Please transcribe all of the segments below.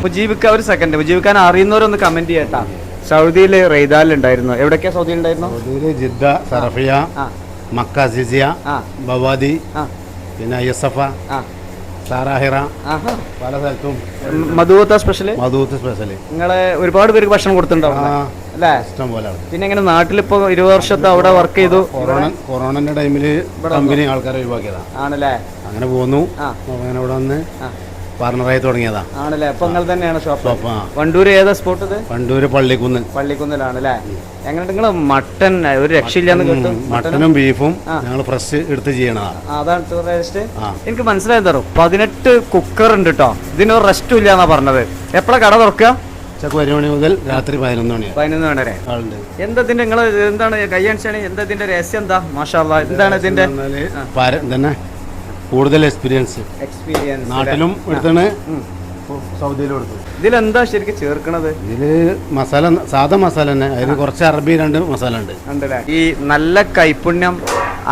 മുജീബിക്ക ഒരു second, മുജീബിക്കാൻ അറിയുന്നവരൊന്ന് comment ചെയ്യട്ടാ. സൗദിയിൽ റെയ്ദാലുണ്ടായിരുന്നു. എവിടൊക്കെയാ സൗദിയിൽ ഉണ്ടായിരുന്നു? സൗദിയിൽ ജിദ്ദ, സറഫിയ, മക്ക, സിസിയ, ബവാദി, പിന്നെ യസഫ, സാറാഹിറ, പല സ്ഥലത്തും. മധുവത്ത സ്പെഷ്യൽ നിങ്ങളെ ഒരുപാട് പേർക്ക് ഭക്ഷണം കൊടുത്തിട്ടുണ്ടാവും അല്ലേ? ഇഷ്ടം പോലെ. പിന്നെ എങ്ങനെ നാട്ടിലിപ്പോ 20 വർഷത്തെ അവിടെ വർക്ക് ചെയ്തു. കൊറോണന്റെ ടൈമില് കമ്പനി ആൾക്കാരെ ഒഴിവാക്കിയതാ ആണല്ലേ? അങ്ങനെ പോന്നു. അങ്ങനെ ഇവിടെ വന്ന് പാർട്ണറായി തുടങ്ങിയതാ. ആണല്ലേ? അപ്പൊ നിങ്ങൾ തന്നെയാണ് ഷോപ്പ്? വണ്ടൂര് ഏതാ സ്പോട്ട് ഇത്? വണ്ടൂര് പള്ളിക്കുന്നിലാണല്ലേ? എങ്ങനെ നിങ്ങൾ മട്ടൻ ഒരു രക്ഷയില്ലാന്ന് കേട്ടു. മട്ടനും ബീഫും ഞങ്ങൾ ഫ്രഷ് എടുത്ത് ചെയ്യണതാണ്. അതാണ് ടേസ്റ്റ്. എനിക്ക് മനസ്സിലായത് 18 കുക്കർ ഉണ്ട് കേട്ടോ. ഇതിനൊരു റെസ്റ്റും ഇല്ലാന്നാ പറഞ്ഞത്. എപ്പോഴാ കട തുറക്കുക? ഉച്ചക്ക് 1 മണി മുതൽ രാത്രി 11 മണി വരെ. എന്താ ഇതിന്റെ നിങ്ങൾ എന്താണ് കയ്യാണിച്ചാണ്? എന്താ ഇതിന്റെ രഹസ്യം? എന്താ മാഷാ അല്ലാഹ്, എന്താണ് ഇതിന്റെ തന്നെ കൂടുതൽ എക്സ്പീരിയൻസ് നാട്ടിലും എടുത്താണ്, സൗദിയിലും എടുത്തു. ഇതിലെന്താ ശരിക്കും ചേർക്കണത്? ഇതില് മസാല, സാധാ മസാല തന്നെ. അതിന് കുറച്ച് അറബി 2 മസാല ഉണ്ട്. ഈ നല്ല കൈപുണ്യം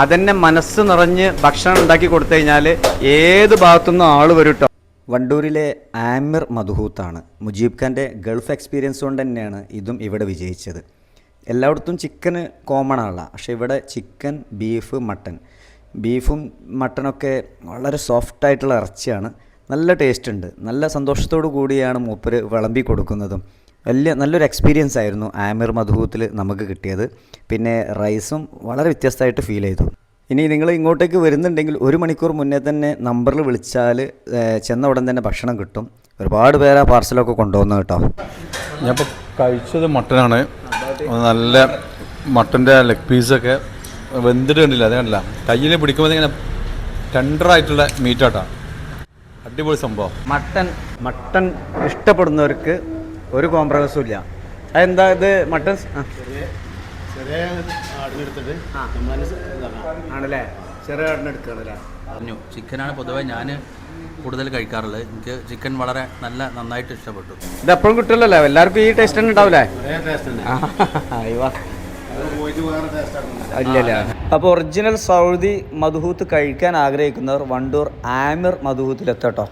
അതന്നെ മനസ്സ് നിറഞ്ഞ് ഭക്ഷണം ഉണ്ടാക്കി കൊടുത്തു കഴിഞ്ഞാൽ ഏത് ഭാഗത്തുനിന്നും ആള് വരും കേട്ടോ. വണ്ടൂരിലെ ആമിർ മദ്ഹൂത്താണ്. മുജീബ് ഖാൻ്റെ ഗൾഫ് എക്സ്പീരിയൻസ് കൊണ്ട് തന്നെയാണ് ഇതും ഇവിടെ വിജയിച്ചത്. എല്ലായിടത്തും ചിക്കന് കോമൺ ആണല്ലോ, പക്ഷേ ഇവിടെ ചിക്കൻ, ബീഫ്, മട്ടൻ. ബീഫും മട്ടനൊക്കെ വളരെ സോഫ്റ്റായിട്ടുള്ള ഇറച്ചിയാണ്. നല്ല ടേസ്റ്റ് ഉണ്ട്. നല്ല സന്തോഷത്തോടു കൂടിയാണ് മൂപ്പര് വിളമ്പി കൊടുക്കുന്നതും. നല്ലൊരു എക്സ്പീരിയൻസ് ആയിരുന്നു ആമിർ മദ്ഹൂത്തിൽ നമുക്ക് കിട്ടിയത്. പിന്നെ റൈസും വളരെ വ്യത്യസ്തമായിട്ട് ഫീൽ ചെയ്തു. ഇനി നിങ്ങൾ ഇങ്ങോട്ടേക്ക് വരുന്നുണ്ടെങ്കിൽ 1 മണിക്കൂർ മുന്നേ തന്നെ നമ്പറിൽ വിളിച്ചാൽ ചെന്ന ഉടൻ തന്നെ ഭക്ഷണം കിട്ടും. ഒരുപാട് പേര് ആ പാർസലൊക്കെ കൊണ്ടുപോകുന്നത് കേട്ടോ. ഞാനിപ്പോൾ കഴിച്ചത് മട്ടനാണ്. നല്ല മട്ടൻ്റെ ലെഗ് പീസൊക്കെ വെന്തിട്ട് കണ്ടില്ല, അത് കണ്ടില്ല. കയ്യിൽ പിടിക്കുമ്പോൾ ഇങ്ങനെ ടെൻഡറായിട്ടുള്ള മീറ്റാട്ടാ. അടിപൊളി സംഭവം. മട്ടൻ ഇഷ്ടപ്പെടുന്നവർക്ക് ഒരു കോംപ്രമൈസും ഇല്ല. അതെന്താ ഇത് മട്ടൻ ആണല്ലേ? ചെറിയ ആടിനെടുക്കുകയാണല്ലേ? പറഞ്ഞു ചിക്കനാണ് പൊതുവെ ഞാൻ കൂടുതൽ കഴിക്കാറുള്ളത്. എനിക്ക് ചിക്കൻ വളരെ നന്നായിട്ട് ഇഷ്ടപ്പെട്ടു. ഇത് എപ്പോഴും കിട്ടില്ലല്ലോ, എല്ലാവർക്കും ഈ ടേസ്റ്റ് തന്നെ ഉണ്ടാവില്ലേ? ഇല്ലല്ലേ? അപ്പോൾ ഒറിജിനൽ സൗദി മദ്ഹൂത്ത് കഴിക്കാൻ ആഗ്രഹിക്കുന്നവർ വണ്ടൂർ ആമിർ മദ്ഹൂത്തിലെത്തട്ടോ.